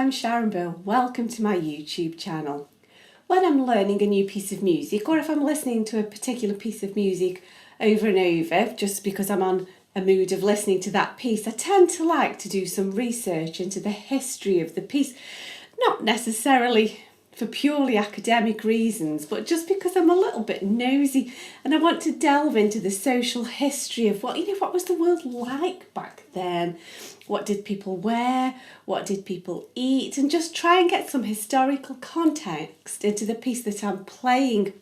I'm Sharon. Welcome to my YouTube channel. When I'm learning a new piece of music, or if I'm listening to a particular piece of music over and over, just because I'm on a mood of listening to that piece, I tend to like to do some research into the history of the piece, not necessarily for purely academic reasons, but just because I'm a little bit nosy and I want to delve into the social history of what was the world like back then? What did people wear? What did people eat? And just try and get some historical context into the piece that I'm playing.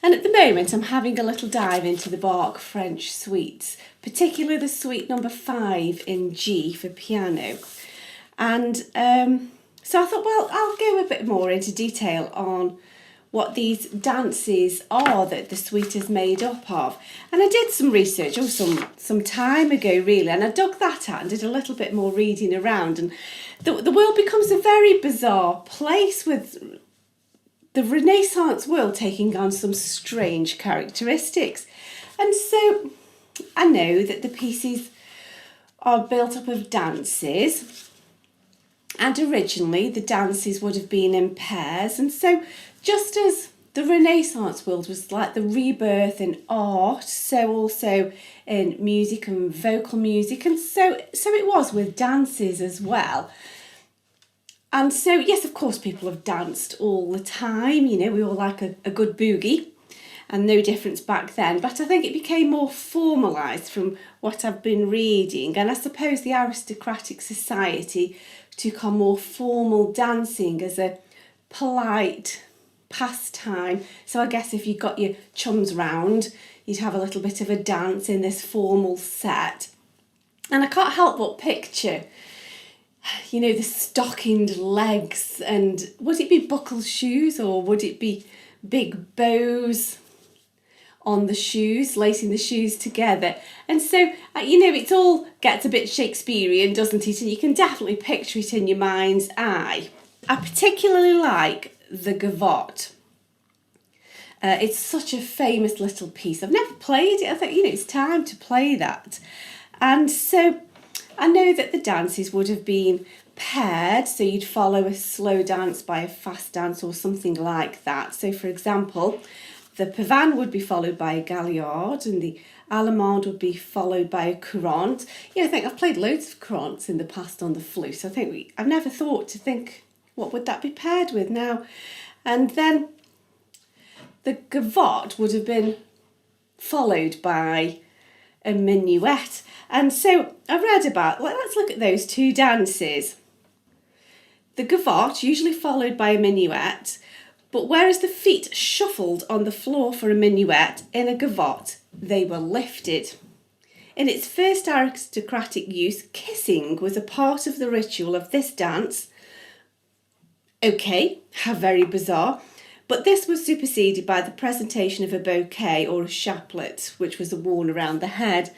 And at the moment, I'm having a little dive into the Bach French Suites, particularly the Suite number 5 in G for piano. And so I thought, well, I'll go a bit more into detail on what these dances are that the suite is made up of. And I did some research, some time ago really, and I dug that out and did a little bit more reading around. And the world becomes a very bizarre place, with the Renaissance world taking on some strange characteristics. And so I know that the pieces are built up of dances. And originally the dances would have been in pairs, and so just as the Renaissance world was like the rebirth in art, so also in music and vocal music, and so it was with dances as well. And so yes, of course people have danced all the time, we all like a good boogie, and no difference back then, but I think it became more formalised from what I've been reading, and I suppose the aristocratic society took on more formal dancing as a polite pastime. So I guess if you got your chums round, you'd have a little bit of a dance in this formal set. And I can't help but picture, the stockinged legs, and would it be buckle shoes or would it be big bows on the shoes, lacing the shoes together? And so, it all gets a bit Shakespearean, doesn't it? And you can definitely picture it in your mind's eye. I particularly like the gavotte. It's such a famous little piece. I've never played it. I think, it's time to play that. And so I know that the dances would have been paired, so you'd follow a slow dance by a fast dance or something like that. So for example, the pavane would be followed by a galliard, and the allemande would be followed by a courante. I think I've played loads of courantes in the past on the flute, so I've never thought to think, what would that be paired with now? And then the gavotte would have been followed by a minuet. And so I read about, let's look at those two dances. The gavotte, usually followed by a minuet, but whereas the feet shuffled on the floor for a minuet, in a gavotte they were lifted. In its first aristocratic use, kissing was a part of the ritual of this dance. Okay, how very bizarre. But this was superseded by the presentation of a bouquet or a chaplet, which was worn around the head.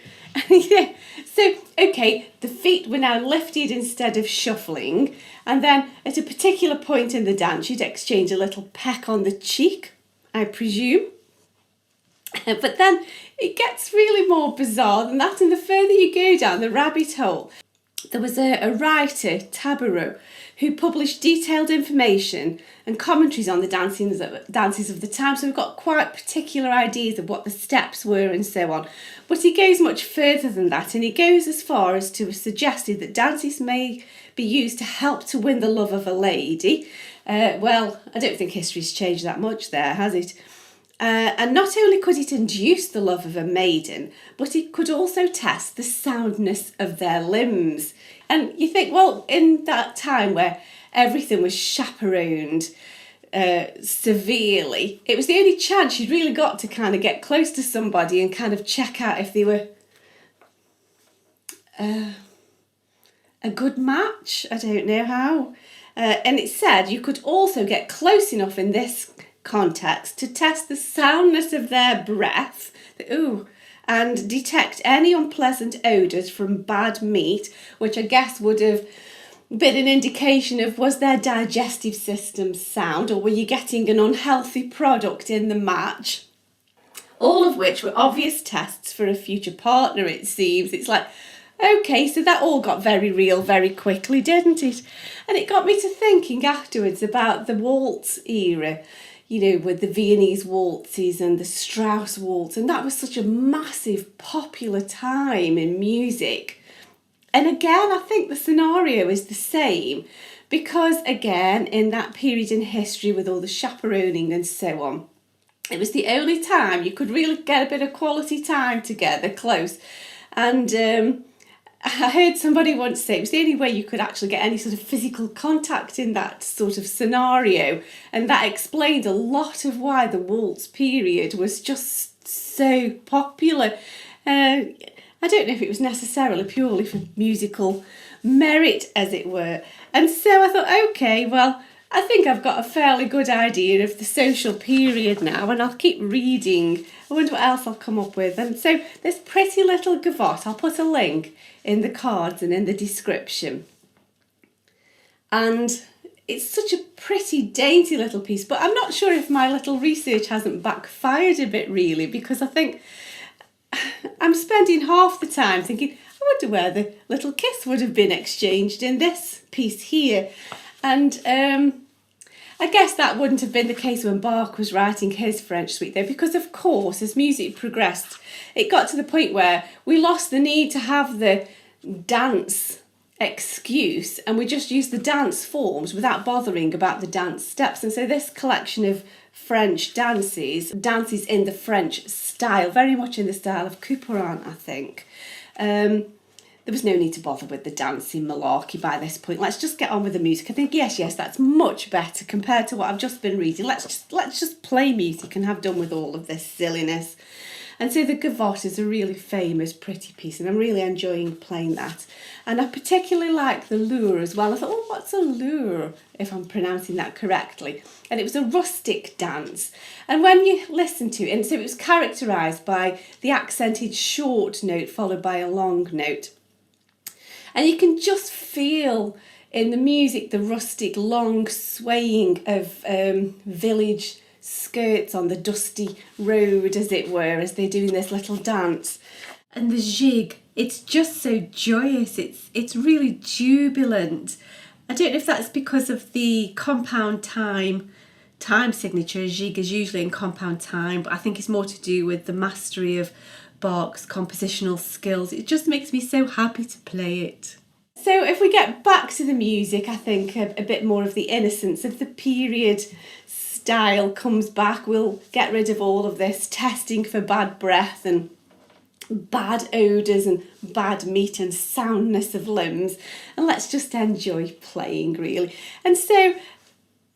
So, okay, the feet were now lifted instead of shuffling, and then at a particular point in the dance, you'd exchange a little peck on the cheek, I presume. But then it gets really more bizarre than that, and the further you go down the rabbit hole, there was a writer, Tabarot, who published detailed information and commentaries on the dances of the time. So we've got quite particular ideas of what the steps were and so on. But he goes much further than that, and he goes as far as to suggest that dances may be used to help to win the love of a lady. Well, I don't think history's changed that much there, has it? And not only could it induce the love of a maiden, but it could also test the soundness of their limbs. And you think, well, in that time where everything was chaperoned severely, it was the only chance you'd really got to kind of get close to somebody and kind of check out if they were a good match. I don't know how. And it said you could also get close enough in this context to test the soundness of their breath, and detect any unpleasant odours from bad meat, which I guess would have been an indication of, was their digestive system sound, or were you getting an unhealthy product in the match? All of which were obvious tests for a future partner, it seems. It's like, Okay, so that all got very real very quickly, didn't it? And it got me to thinking afterwards about the waltz era, you know, with the Viennese waltzes and the Strauss waltz, and that was such a massive popular time in music. And again, I think the scenario is the same because, again, in that period in history with all the chaperoning and so on, it was the only time you could really get a bit of quality time together, close. And I heard somebody once say it was the only way you could actually get any sort of physical contact in that sort of scenario. And that explained a lot of why the waltz period was just so popular. I don't know if it was necessarily purely for musical merit, as it were. And so I thought, okay, well, I think I've got a fairly good idea of the social period now, and I'll keep reading. I wonder what else I'll come up with. And so this pretty little gavotte, I'll put a link in the cards and in the description. And it's such a pretty dainty little piece, but I'm not sure if my little research hasn't backfired a bit really, because I think I'm spending half the time thinking, I wonder where the little kiss would have been exchanged in this piece here. And I guess that wouldn't have been the case when Bach was writing his French Suite though, because of course as music progressed it got to the point where we lost the need to have the dance excuse and we just used the dance forms without bothering about the dance steps. And so this collection of French dances in the French style, very much in the style of Couperin, I think. There was no need to bother with the dancing malarkey by this point. Let's just get on with the music. I think yes, that's much better compared to what I've just been reading. Let's just play music and have done with all of this silliness. And so the gavotte is a really famous, pretty piece, and I'm really enjoying playing that. And I particularly like the lure as well. I thought, oh, what's a lure, if I'm pronouncing that correctly? And it was a rustic dance. And when you listen to it, and so it was characterised by the accented short note followed by a long note. And you can just feel in the music the rustic, long swaying of village skirts on the dusty road, as it were, as they're doing this little dance. And the jig, it's just so joyous. It's really jubilant. I don't know if that's because of the compound time signature. Jig is usually in compound time, but I think it's more to do with the mastery of Bach's compositional skills. It just makes me so happy to play it. So if we get back to the music, I think a bit more of the innocence of the period style comes back. We'll get rid of all of this testing for bad breath and bad odours and bad meat and soundness of limbs, and let's just enjoy playing really. And so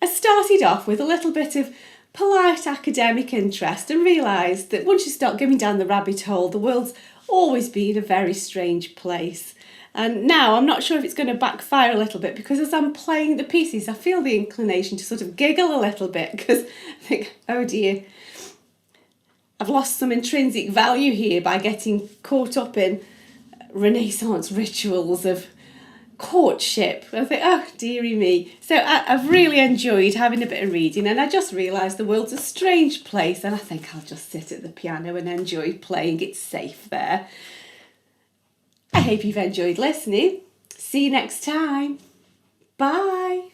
I started off with a little bit of polite academic interest and realised that once you start going down the rabbit hole, the world's always been a very strange place. And now I'm not sure if it's going to backfire a little bit, because as I'm playing the pieces I feel the inclination to sort of giggle a little bit, because I think, oh dear, I've lost some intrinsic value here by getting caught up in Renaissance rituals of courtship. I think, oh dearie me. So I've really enjoyed having a bit of reading, and I just realised the world's a strange place, and I think I'll just sit at the piano and enjoy playing. It's safe there. I hope you've enjoyed listening. See you next time. Bye.